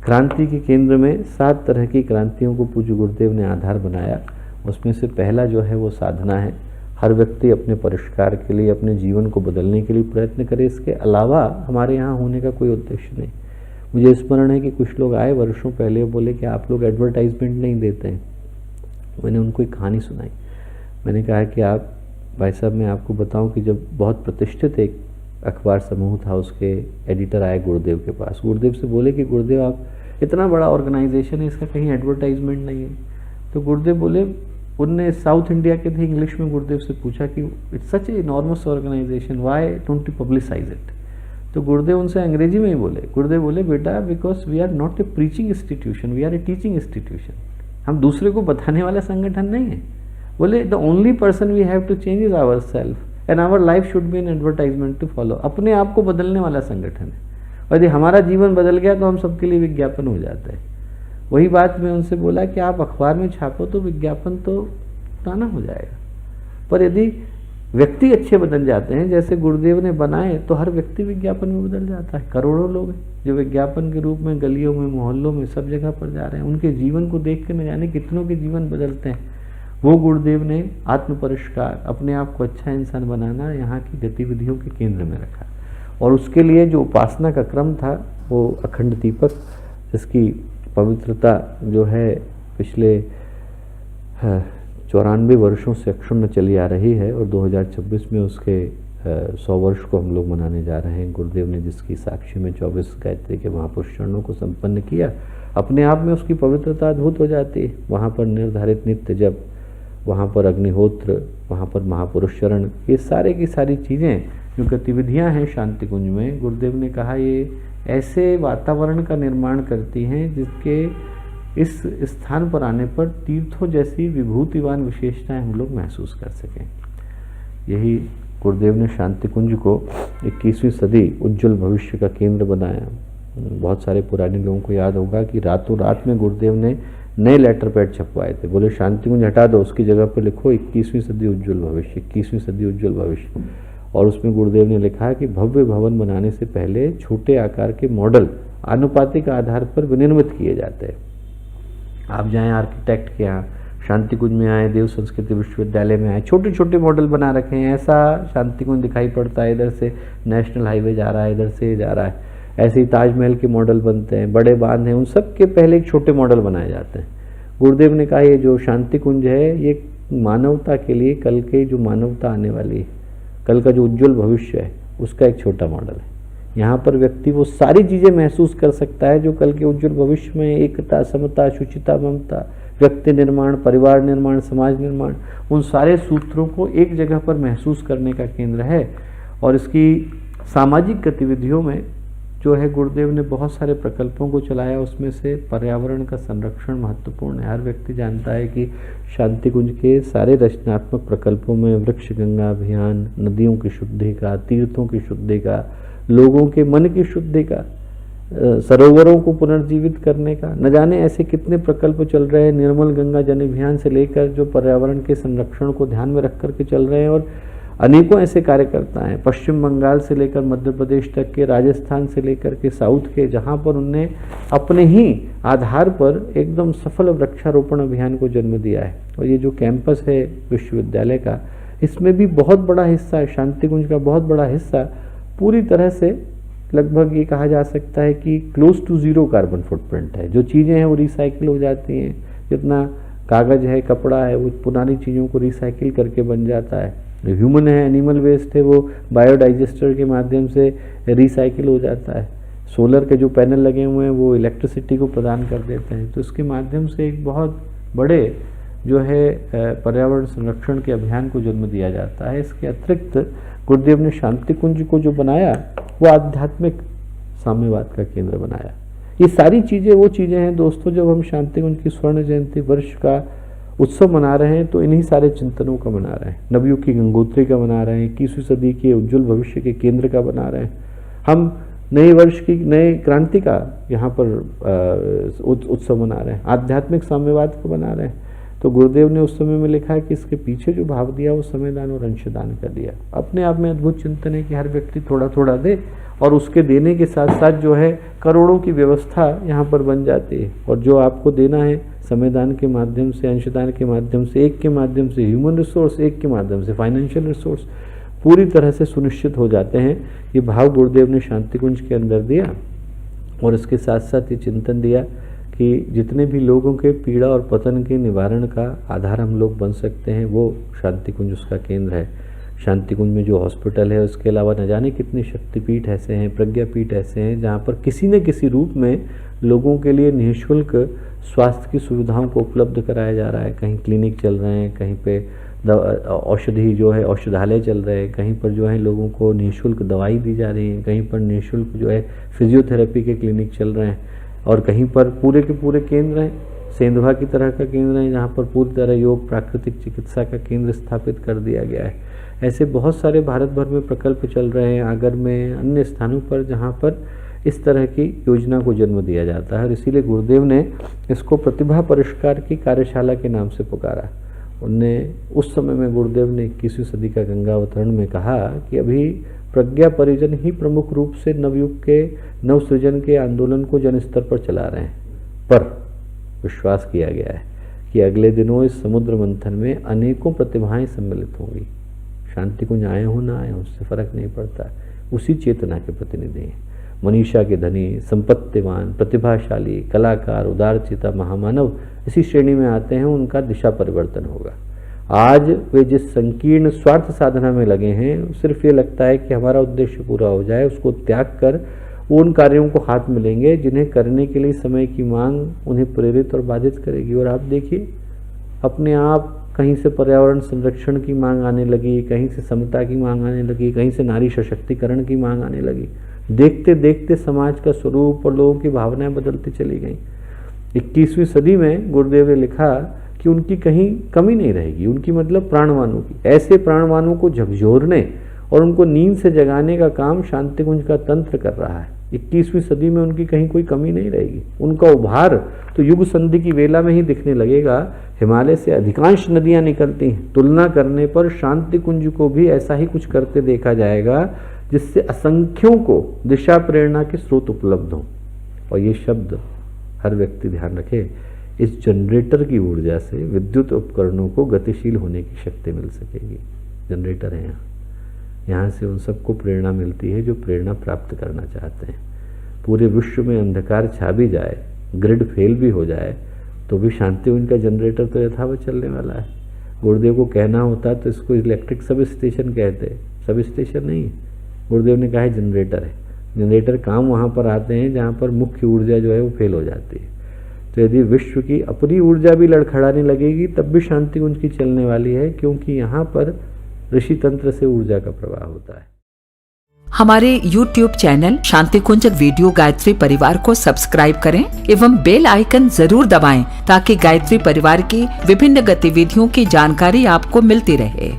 क्रांति के केंद्र में 7 तरह की क्रांतियों को पूज्य गुरुदेव ने आधार बनाया। उसमें से पहला जो है वो साधना है। हर व्यक्ति अपने परिष्कार के लिए, अपने जीवन को बदलने के लिए प्रयत्न करे। इसके अलावा हमारे यहाँ होने का कोई उद्देश्य नहीं। मुझे स्मरण है कि कुछ लोग आए वर्षों पहले, बोले कि आप लोग एडवर्टाइजमेंट नहीं देते हैं। मैंने उनको एक कहानी सुनाई। मैंने कहा कि आप भाई साहब, मैं आपको बताऊं कि जब बहुत प्रतिष्ठित एक अखबार समूह था, उसके एडिटर आए गुरुदेव के पास। गुरुदेव से बोले कि गुरुदेव, आप इतना बड़ा ऑर्गेनाइजेशन है, इसका कहीं एडवर्टाइजमेंट नहीं है। तो गुरुदेव बोले, उनने साउथ इंडिया के थे, इंग्लिश में गुरुदेव से पूछा कि it's such a enormous organisation, why don't you publicise it. तो गुरुदेव उनसे अंग्रेजी में ही बोले। गुरुदेव बोले, बेटा, because we are not a preaching institution, we are a teaching institution. हम दूसरे को बताने वाला संगठन नहीं है। बोले, the only person we have to change is our self and our life should be an advertisement to follow. अपने आप को बदलने वाला संगठन है, और यदि हमारा जीवन बदल गया तो हम सबके लिए विज्ञापन हो जाता है। वही बात मैं उनसे बोला कि आप अखबार में छापो तो विज्ञापन तो पुराना हो जाएगा, पर यदि व्यक्ति अच्छे बदल जाते हैं जैसे गुरुदेव ने बनाए, तो हर व्यक्ति विज्ञापन में बदल जाता है। करोड़ों लोग हैं जो विज्ञापन के रूप में गलियों में, मोहल्लों में, सब जगह पर जा रहे हैं। उनके जीवन को देख के न जाने कितनों के जीवन बदलते हैं। वो गुरुदेव ने आत्म परिष्कार, अपने आप को अच्छा इंसान बनाना यहाँ की गतिविधियों के केंद्र में रखा। और उसके लिए जो उपासना का क्रम था वो अखंड दीपक, जिसकी पवित्रता जो है पिछले 94 वर्षों से अक्षुण्ण चली आ रही है, और 2026 में उसके 100 वर्ष को हम लोग मनाने जा रहे हैं। गुरुदेव ने जिसकी साक्षी में 24 गायत्री के महापुरुष चरणों को संपन्न किया, अपने आप में उसकी पवित्रता अद्भुत हो जाती है। वहाँ पर निर्धारित नित्य जप, वहाँ पर अग्निहोत्र, वहाँ पर महापुरुष चरण, ये सारे की सारी चीज़ें जो गतिविधियाँ हैं शांति कुंज में, गुरुदेव ने कहा ये ऐसे वातावरण का निर्माण करती हैं जिसके इस स्थान पर आने पर तीर्थों जैसी विभूतिवान विशेषताएं हम लोग महसूस कर सकें। यही गुरुदेव ने शांति कुंज को 21वीं सदी उज्जवल भविष्य का केंद्र बनाया। बहुत सारे पुराने लोगों को याद होगा कि रातों रात में गुरुदेव ने नए लेटर पैड छपवाए थे। बोले शांति कुंज हटा दो, उसकी जगह पर लिखो 21वीं सदी उज्जवल भविष्य, 21वीं सदी उज्जवल भविष्य। और उसमें गुरुदेव ने लिखा है कि भव्य भवन बनाने से पहले छोटे आकार के मॉडल आनुपातिक आधार पर विनिर्मित किए जाते हैं। आप जाएं आर्किटेक्ट के यहाँ, शांति कुंज में आए, देव संस्कृति विश्वविद्यालय में आए, छोटे छोटे मॉडल बना रखे हैं। ऐसा शांति कुंज दिखाई पड़ता है, इधर से नेशनल हाईवे जा रहा है, इधर से जा रहा है। ऐसे ही ताजमहल के मॉडल बनते हैं, बड़े बांध हैं, उन सब के पहले एक छोटे मॉडल बनाए जाते हैं। गुरुदेव ने कहा ये जो शांति कुंज है ये मानवता के लिए, कल के जो मानवता आने वाली है, कल का जो उज्जवल भविष्य है, उसका एक छोटा मॉडल है। यहाँ पर व्यक्ति वो सारी चीज़ें महसूस कर सकता है जो कल के उज्जवल भविष्य में एकता, समता, शुचिता, ममता, व्यक्ति निर्माण, परिवार निर्माण, समाज निर्माण, उन सारे सूत्रों को एक जगह पर महसूस करने का केंद्र है। और इसकी सामाजिक गतिविधियों में जो है गुरुदेव ने बहुत सारे प्रकल्पों को चलाया। उसमें से पर्यावरण का संरक्षण महत्वपूर्ण है। हर व्यक्ति जानता है कि शांति कुंज के सारे रचनात्मक प्रकल्पों में वृक्ष गंगा अभियान, नदियों की शुद्धि का, तीर्थों की शुद्धि का, लोगों के मन की शुद्धि का, सरोवरों को पुनर्जीवित करने का, न जाने ऐसे कितने प्रकल्प चल रहे हैं। निर्मल गंगा जन अभियान से लेकर जो पर्यावरण के संरक्षण को ध्यान में रख करके चल रहे हैं, और अनेकों ऐसे कार्यकर्ता हैं पश्चिम बंगाल से लेकर मध्य प्रदेश तक के, राजस्थान से लेकर के साउथ के, जहाँ पर उनने अपने ही आधार पर एकदम सफल वृक्षारोपण अभियान को जन्म दिया है। और ये जो कैंपस है विश्वविद्यालय का, इसमें भी बहुत बड़ा हिस्सा है, शांति कुंज का बहुत बड़ा हिस्सा पूरी तरह से लगभग ये कहा जा सकता है कि close to zero carbon footprint है। जो चीज़ें हैं वो रिसाइकिल हो जाती हैं, जितना कागज़ है, कपड़ा है, वो पुरानी चीज़ों को रिसाइकिल करके बन जाता है। ह्यूमन है, एनिमल वेस्ट है, वो बायोडाइजेस्टर के माध्यम से रिसाइकिल हो जाता है। सोलर के जो पैनल लगे हुए हैं वो इलेक्ट्रिसिटी को प्रदान कर देते हैं। तो इसके माध्यम से एक बहुत बड़े जो है पर्यावरण संरक्षण के अभियान को जन्म दिया जाता है। इसके अतिरिक्त गुरुदेव ने शांति कुंज को जो बनाया वो आध्यात्मिक साम्यवाद का केंद्र बनाया। ये सारी चीज़ें वो चीज़ें हैं दोस्तों, जब हम शांति कुंज की स्वर्ण जयंती वर्ष का उत्सव मना रहे हैं तो इन्हीं सारे चिंतनों का मना रहे हैं। नवयुग की गंगोत्री का मना रहे हैं, 21वीं सदी के उज्जवल भविष्य के केंद्र का बना रहे हैं। हम नए वर्ष की, नए क्रांति का यहाँ पर उत्सव मना रहे हैं, आध्यात्मिक साम्यवाद को बना रहे हैं। तो गुरुदेव ने उस समय में लिखा है कि इसके पीछे जो भाव दिया वो समयदान और अंशदान का दिया। अपने आप में अद्भुत चिंतन है कि हर व्यक्ति थोड़ा थोड़ा दे और उसके देने के साथ साथ जो है करोड़ों की व्यवस्था यहाँ पर बन जाती है। और जो आपको देना है समयदान के माध्यम से, अंशदान के माध्यम से, एक के माध्यम से ह्यूमन रिसोर्स, एक के माध्यम से फाइनेंशियल रिसोर्स पूरी तरह से सुनिश्चित हो जाते हैं। ये भाव गुरुदेव ने शांति कुंज के अंदर दिया और इसके साथ साथ ये चिंतन दिया कि जितने भी लोगों के पीड़ा और पतन के निवारण का आधार हम लोग बन सकते हैं वो शांति कुंज उसका केंद्र है। शांति कुंज में जो हॉस्पिटल है उसके अलावा न जाने कितने शक्तिपीठ ऐसे हैं, प्रज्ञापीठ ऐसे हैं जहाँ पर किसी न किसी रूप में लोगों के लिए निःशुल्क स्वास्थ्य की सुविधाओं को उपलब्ध कराया जा रहा है। कहीं क्लिनिक चल रहे हैं, कहीं पे औषधि जो है औषधालय चल रहे हैं, कहीं पर जो है लोगों को निःशुल्क दवाई दी जा रही है, कहीं पर निःशुल्क जो है फिजियोथेरेपी के क्लिनिक चल रहे हैं और कहीं पर पूरे के पूरे केंद्र हैं, सेंधवा की तरह का केंद्र है जहाँ पर पूरी तरह योग प्राकृतिक चिकित्सा का केंद्र स्थापित कर दिया गया है। ऐसे बहुत सारे भारत भर में प्रकल्प चल रहे हैं, आगर में, अन्य स्थानों पर जहाँ पर इस तरह की योजना को जन्म दिया जाता है। और इसीलिए गुरुदेव ने इसको प्रतिभा परिष्कार की कार्यशाला के नाम से पुकारा। उनने उस समय में गुरुदेव ने 21वीं सदी का गंगा अवतरण में कहा कि अभी प्रज्ञा परिजन ही प्रमुख रूप से नवयुग के नवसृजन के आंदोलन को जन स्तर पर चला रहे हैं, पर विश्वास किया गया है कि अगले दिनों इस समुद्र मंथन में अनेकों प्रतिभाएं सम्मिलित होंगी। शांति कुंज आए हो ना आए हो उससे फर्क नहीं पड़ता, उसी चेतना के प्रतिनिधि हैं। मनीषा के धनी, संपत्तिवान, प्रतिभाशाली, कलाकार, उदारचिता, महामानव इसी श्रेणी में आते हैं। उनका दिशा परिवर्तन होगा। आज वे जिस संकीर्ण स्वार्थ साधना में लगे हैं, सिर्फ ये लगता है कि हमारा उद्देश्य पूरा हो जाए, उसको त्याग कर वो उन कार्यों को हाथ मिलेंगे जिन्हें करने के लिए समय की मांग उन्हें प्रेरित और बाधित करेगी। और आप देखिए अपने आप कहीं से पर्यावरण संरक्षण की मांग आने लगी, कहीं से समता की मांग आने लगी, कहीं से नारी सशक्तिकरण की मांग आने लगी। देखते देखते समाज का स्वरूप और लोगों की भावनाएं बदलती चली गई। 21वीं सदी में गुरुदेव ने लिखा कि उनकी कहीं कमी नहीं रहेगी, उनकी मतलब प्राणवानों की। ऐसे प्राणवानों को झकझोरने और उनको नींद से जगाने का काम शांति कुंज का तंत्र कर रहा है। 21वीं सदी में उनकी कहीं कोई कमी नहीं रहेगी। उनका उभार तो युग संधि की वेला में ही दिखने लगेगा। हिमालय से अधिकांश नदियां निकलती हैं, तुलना करने पर शांति कुंज को भी ऐसा ही कुछ करते देखा जाएगा जिससे असंख्यों को दिशा प्रेरणा के स्रोत उपलब्ध हों। और ये शब्द हर व्यक्ति ध्यान रखे, इस जनरेटर की ऊर्जा से विद्युत उपकरणों को गतिशील होने की शक्ति मिल सकेगी। जनरेटर है यहाँ से उन सबको प्रेरणा मिलती है जो प्रेरणा प्राप्त करना चाहते हैं। पूरे विश्व में अंधकार छा भी जाए, ग्रिड फेल भी हो जाए, तो भी शांति उनका जनरेटर तो यथावत चलने वाला है। गुरुदेव को कहना होता तो इसको इलेक्ट्रिक सब स्टेशन कहते, सब स्टेशन नहीं, गुरुदेव ने कहा है जनरेटर है। जनरेटर काम वहाँ पर आते हैं जहाँ पर मुख्य ऊर्जा जो है वो फेल हो जाती है। तो यदि विश्व की अपनी ऊर्जा भी लड़खड़ाने लगेगी तब भी शांति कुंज की चलने वाली है, क्योंकि यहाँ पर ऋषि तंत्र से ऊर्जा का प्रवाह होता है। हमारे YouTube चैनल शांति कुंज वीडियो गायत्री परिवार को सब्सक्राइब करें एवं बेल आइकन जरूर दबाएं ताकि गायत्री परिवार की विभिन्न गतिविधियों की जानकारी आपको मिलती रहे।